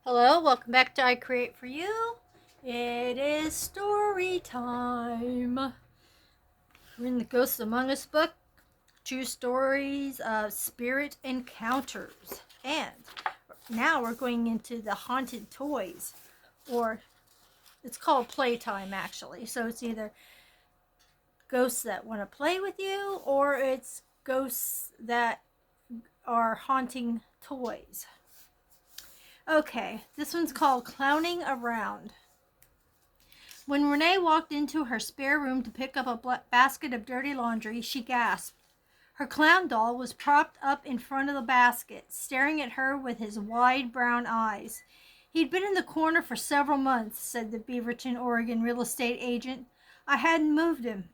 Hello, welcome back to I Create For You. It is story time. We're in the Ghosts Among Us book. True stories of spirit encounters. And now we're going into the haunted toys. Or it's called playtime actually. So it's either ghosts that want to play with you or it's ghosts that are haunting toys. Okay, this one's called Clowning Around. When Renee walked into her spare room to pick up a basket of dirty laundry, she gasped. Her clown doll was propped up in front of the basket, staring at her with his wide brown eyes. He'd been in the corner for several months, said the Beaverton, Oregon real estate agent. I hadn't moved him.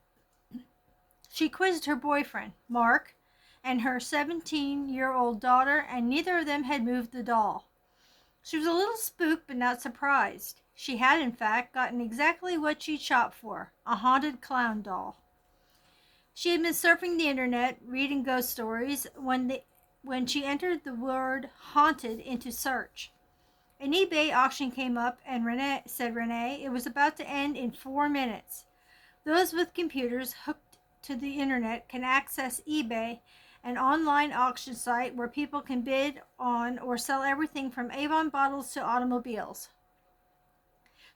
She quizzed her boyfriend, Mark, and her 17-year-old daughter, and neither of them had moved the doll. She was a little spooked but not surprised. She had, in fact, gotten exactly what she'd shopped for, a haunted clown doll. She had been surfing the internet, reading ghost stories, when she entered the word haunted into search. An eBay auction came up, and Renee it was about to end in 4 minutes. Those with computers hooked to the internet can access eBay, an online auction site where people can bid on or sell everything from Avon bottles to automobiles.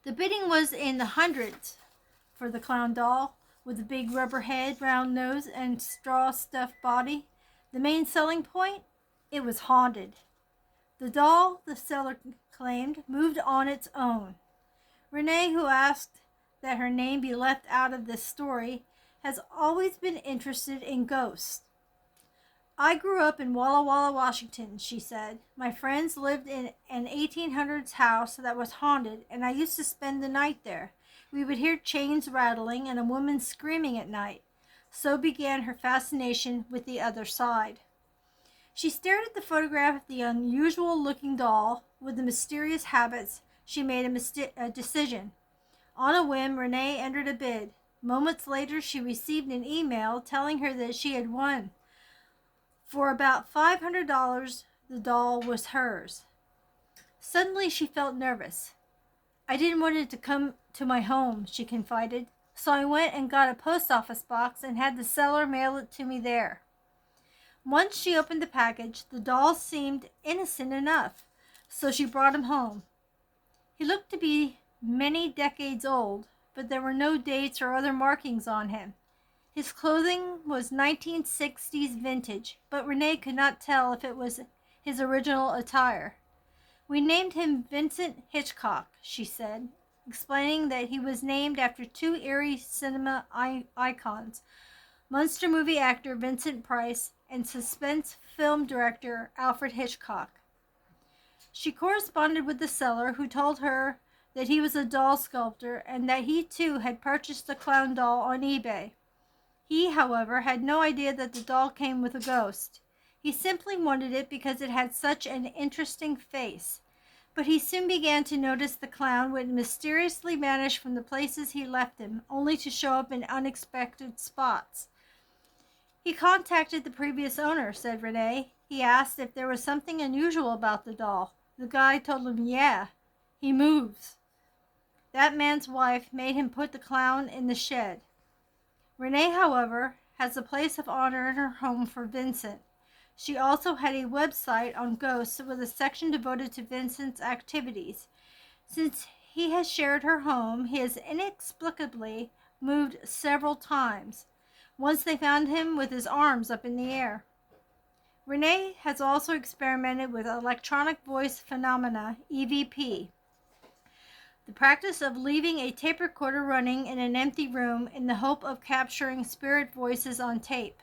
The bidding was in the hundreds for the clown doll with a big rubber head, round nose, and straw-stuffed body. The main selling point? It was haunted. The doll, the seller claimed, moved on its own. Renee, who asked that her name be left out of this story, has always been interested in ghosts. I grew up in Walla Walla, Washington, she said. My friends lived in an 1800s house that was haunted, and I used to spend the night there. We would hear chains rattling and a woman screaming at night. So began her fascination with the other side. She stared at the photograph of the unusual-looking doll with the mysterious habits. She made a decision. On a whim, Renee entered a bid. Moments later, she received an email telling her that she had won. For about $500, the doll was hers. Suddenly, she felt nervous. I didn't want it to come to my home, she confided, so I went and got a post office box and had the seller mail it to me there. Once she opened the package, the doll seemed innocent enough, so she brought him home. He looked to be many decades old, but there were no dates or other markings on him. His clothing was 1960s vintage, but Renee could not tell if it was his original attire. We named him Vincent Hitchcock, she said, explaining that he was named after two eerie cinema icons, monster movie actor Vincent Price and suspense film director Alfred Hitchcock. She corresponded with the seller, who told her that he was a doll sculptor and that he too had purchased the clown doll on eBay. He, however, had no idea that the doll came with a ghost. He simply wanted it because it had such an interesting face. But he soon began to notice the clown would mysteriously vanish from the places he left him, only to show up in unexpected spots. He contacted the previous owner, said Renee. He asked if there was something unusual about the doll. The guy told him, yeah, he moves. That man's wife made him put the clown in the shed. Renee, however, has a place of honor in her home for Vincent. She also had a website on ghosts with a section devoted to Vincent's activities. Since he has shared her home, he has inexplicably moved several times. Once they found him with his arms up in the air. Renee has also experimented with electronic voice phenomena, EVP. The practice of leaving a tape recorder running in an empty room in the hope of capturing spirit voices on tape.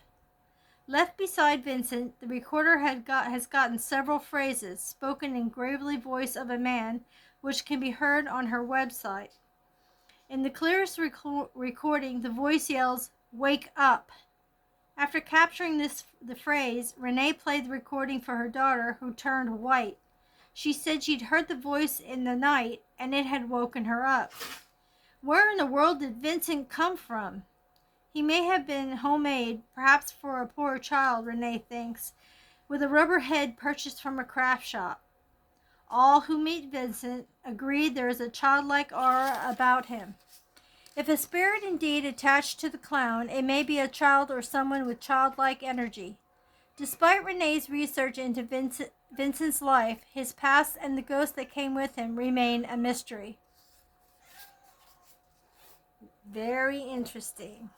Left beside Vincent, the recorder has gotten several phrases, spoken in gravelly voice of a man, which can be heard on her website. In the clearest recording, the voice yells, "Wake up!" After capturing the phrase, Renee played the recording for her daughter, who turned white. She said she'd heard the voice in the night, and it had woken her up. Where in the world did Vincent come from? He may have been homemade, perhaps for a poor child, Renee thinks, with a rubber head purchased from a craft shop. All who meet Vincent agree there is a childlike aura about him. If a spirit indeed attached to the clown, it may be a child or someone with childlike energy. Despite Renee's research into Vincent's life, his past, and the ghost that came with him remain a mystery. Very interesting.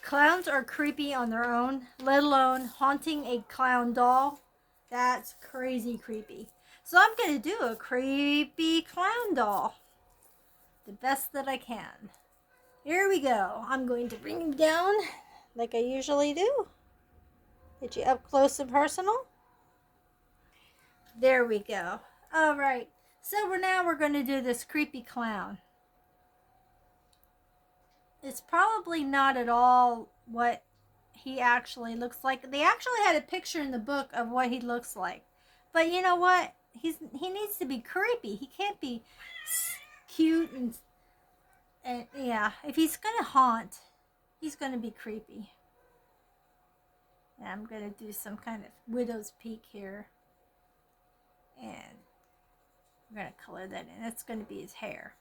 Clowns are creepy on their own, let alone haunting a clown doll. That's crazy creepy. So I'm going to do a creepy clown doll. The best that I can. Here we go. I'm going to bring him down like I usually do. Get you up close and personal. There we go. All right. So we're going to do this creepy clown. It's probably not at all what he actually looks like. They actually had a picture in the book of what he looks like. But you know what? He needs to be creepy. He can't be cute and yeah. If he's going to haunt, he's going to be creepy. And I'm going to do some kind of widow's peak here. And we're going to color that in. That's going to be his hair.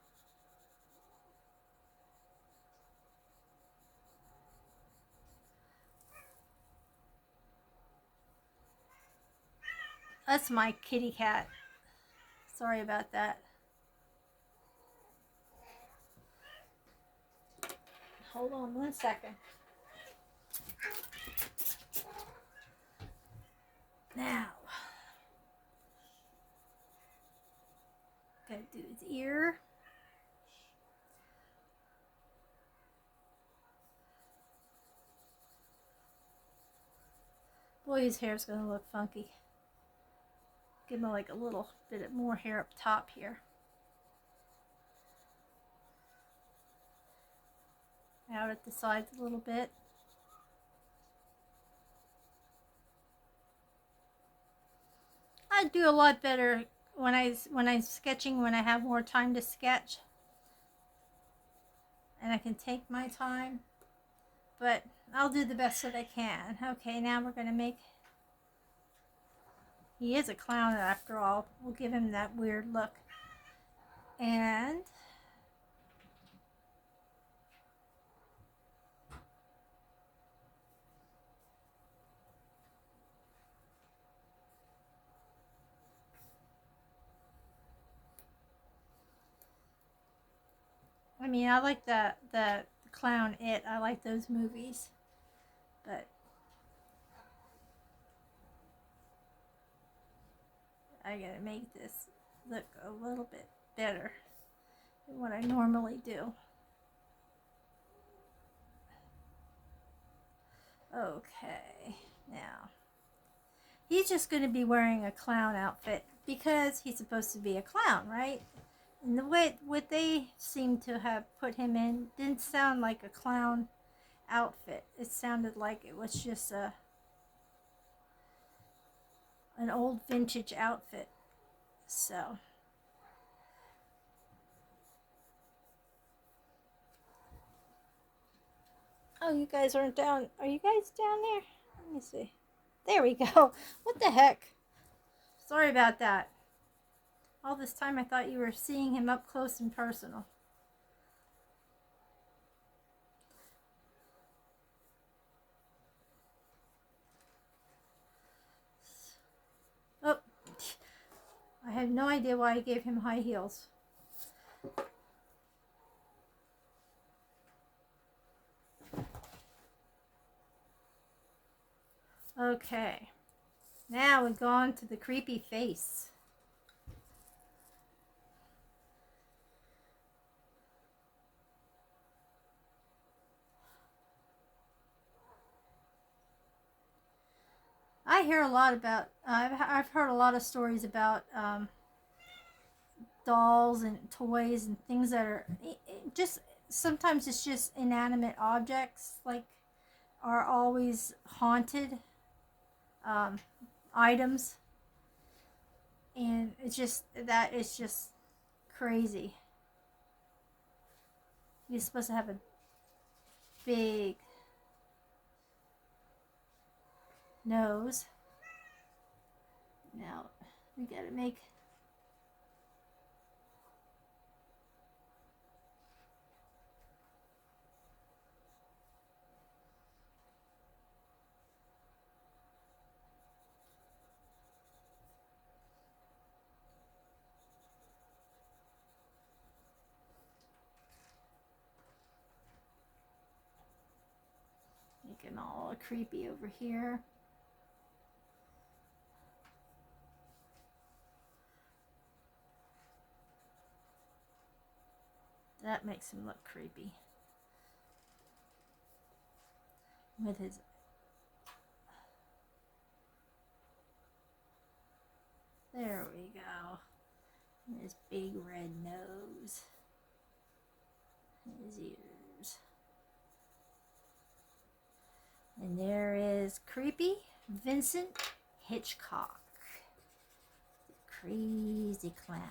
That's my kitty cat. Sorry about that. Hold on 1 second. Now, gotta do his ear. Boy, his hair's gonna look funky. Give him like a little bit more hair up top here. Out at the sides a little bit. I do a lot better when I'm sketching, when I have more time to sketch. And I can take my time. But I'll do the best that I can. Okay, now we're going to make... He is a clown after all. We'll give him that weird look. And... I mean, I like the Clown It. I like those movies. But I gotta make this look a little bit better than what I normally do. Okay, now he's just going to be wearing a clown outfit because he's supposed to be a clown, right? And the way what they seem to have put him in didn't sound like a clown outfit. It sounded like it was just an old vintage outfit. So oh, you guys aren't down. Are you guys down there? Let me see. There we go. What the heck? Sorry about that. All this time I thought you were seeing him up close and personal. Oh, I have no idea why I gave him high heels. Okay, now we go on to the creepy face. I hear a lot about, I've heard a lot of stories about dolls and toys and things that are just, sometimes it's just inanimate objects, like, are always haunted items. And it's just, that is just crazy. You're supposed to have a big nose. Now we gotta make looking all creepy over here. That makes him look creepy. With his... There we go. And his big red nose. His ears. And there is creepy Vincent Hitchcock. The crazy clown.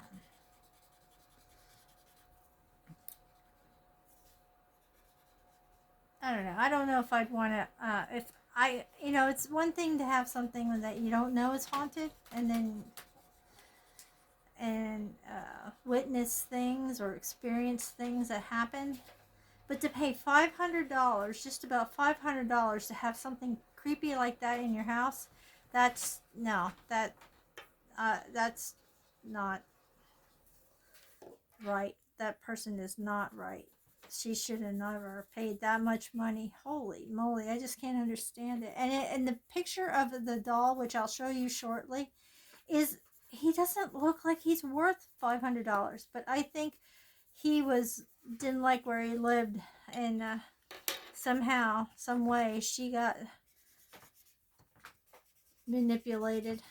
I don't know. I don't know if I'd want to, if I, you know, it's one thing to have something that you don't know is haunted and then, witness things or experience things that happen. But to pay $500, just about $500 to have something creepy like that in your house, that's, no, that's not right. That person is not right. She should have never paid that much money. Holy moly, I just can't understand it. And the picture of the doll, which I'll show you shortly, is he doesn't look like he's worth $500. But I think he didn't like where he lived, and somehow, some way, she got manipulated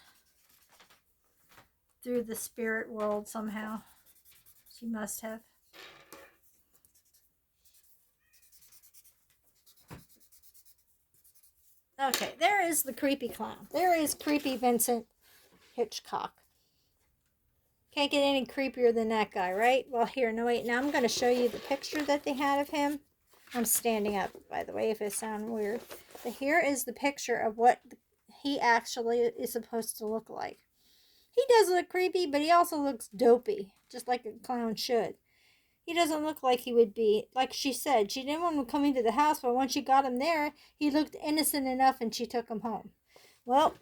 through the spirit world somehow. She must have. Okay, there is the creepy clown. There is creepy Vincent Hitchcock. Can't get any creepier than that guy, right? Well, here, no wait. Now I'm going to show you the picture that they had of him. I'm standing up, by the way, if it sounds weird. But here is the picture of what he actually is supposed to look like. He does look creepy, but he also looks dopey, just like a clown should. He doesn't look like he would be, like she said, she didn't want him coming to the house, but once she got him there, he looked innocent enough and she took him home. Well,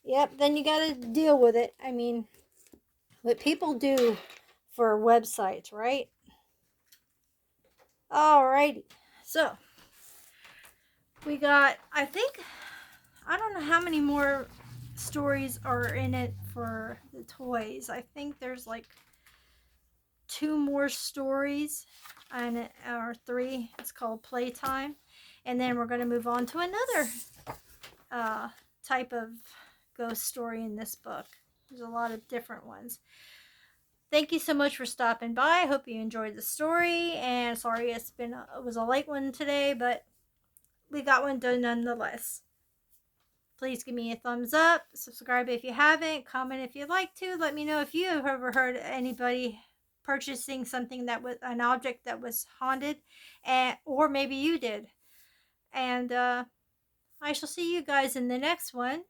yep, then you got to deal with it. I mean, what people do for websites, right? Alrighty, so we got, I don't know how many more stories are in it for the toys. I think there's like 2 more stories, or 3. It's called Playtime, and then we're going to move on to another type of ghost story in this book. There's a lot of different ones. Thank you so much for stopping by. I hope you enjoyed the story, and sorry it was a late one today, but we got one done nonetheless. Please give me a thumbs up, subscribe if you haven't, comment if you'd like to. Let me know if you have ever heard anybody purchasing something that was an object that was haunted, or maybe you did. And I shall see you guys in the next one.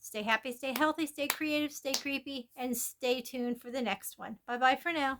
Stay happy, stay healthy, stay creative, stay creepy, and stay tuned for the next one. Bye bye for now.